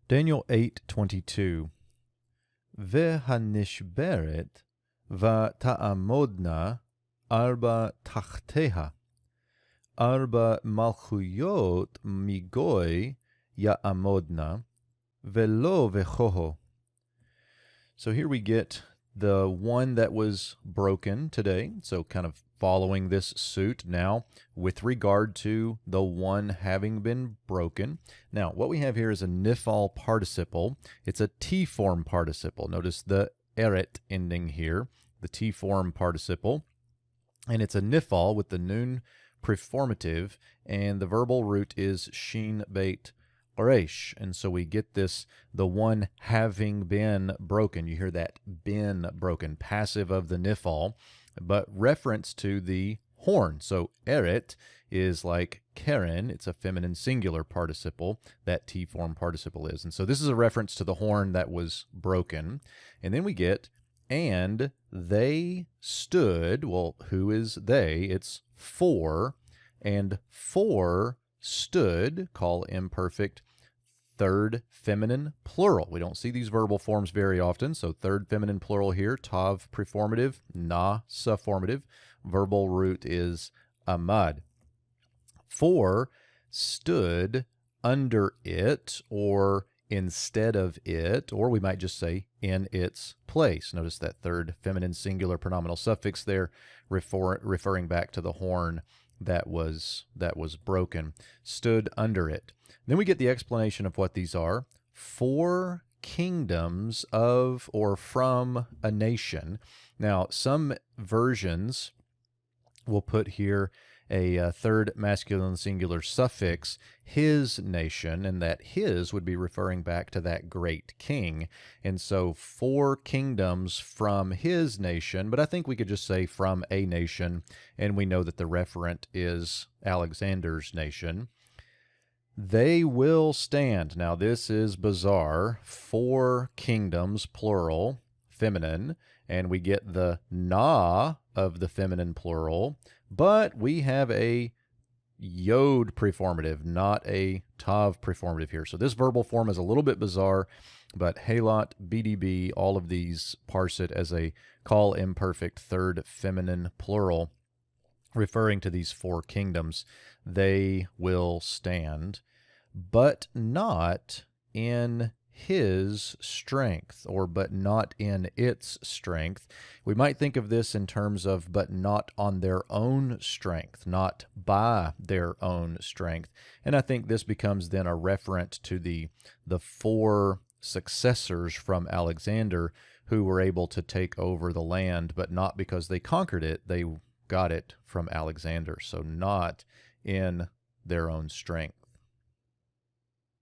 Daniel 8:22. והנשברת ותעמודנה ארבע תחתיה, ארבע מלכויות מגוי יעמודנה, ולא וכוהו. So here we get the one that was broken today. So kind of following this suit now with regard to the one having been broken. Now, what we have here is a nifal participle. It's a T-form participle. Notice the eret ending here, the T-form participle. And it's a nifal with the nun preformative, and the verbal root is shin beit resh. And so we get this, the one having been broken. You hear that been broken, passive of the nifal, but reference to the horn. So eret is like keren. It's a feminine singular participle, that T-form participle is. And so this is a reference to the horn that was broken. And then we get, and they stood. Well, who is they? It's four. And four stood, call imperfect, third feminine plural. We don't see these verbal forms very often, so third feminine plural here, tav preformative, na sufformative. Verbal root is amad. Four stood under it, or instead of it, or we might just say in its place. Notice that third feminine singular pronominal suffix there, referring back to the horn that was broken, stood under it. Then we get the explanation of what these are. Four kingdoms of or from a nation. Now, some versions will put here a third masculine singular suffix, his nation, and that his would be referring back to that great king. And so four kingdoms from his nation, but I think we could just say from a nation, and we know that the referent is Alexander's nation. They will stand. Now this is bizarre. Four kingdoms, plural, feminine, and we get the na of the feminine plural, but we have a yod preformative, not a tav preformative here. So this verbal form is a little bit bizarre, but halot, BDB, all of these parse it as a call imperfect third feminine plural, referring to these four kingdoms. They will stand, but not in his strength, or but not in its strength. We might think of this in terms of but not on their own strength, not by their own strength. And I think this becomes then a referent to the four successors from Alexander who were able to take over the land, but not because they conquered it, they got it from Alexander. So not in their own strength.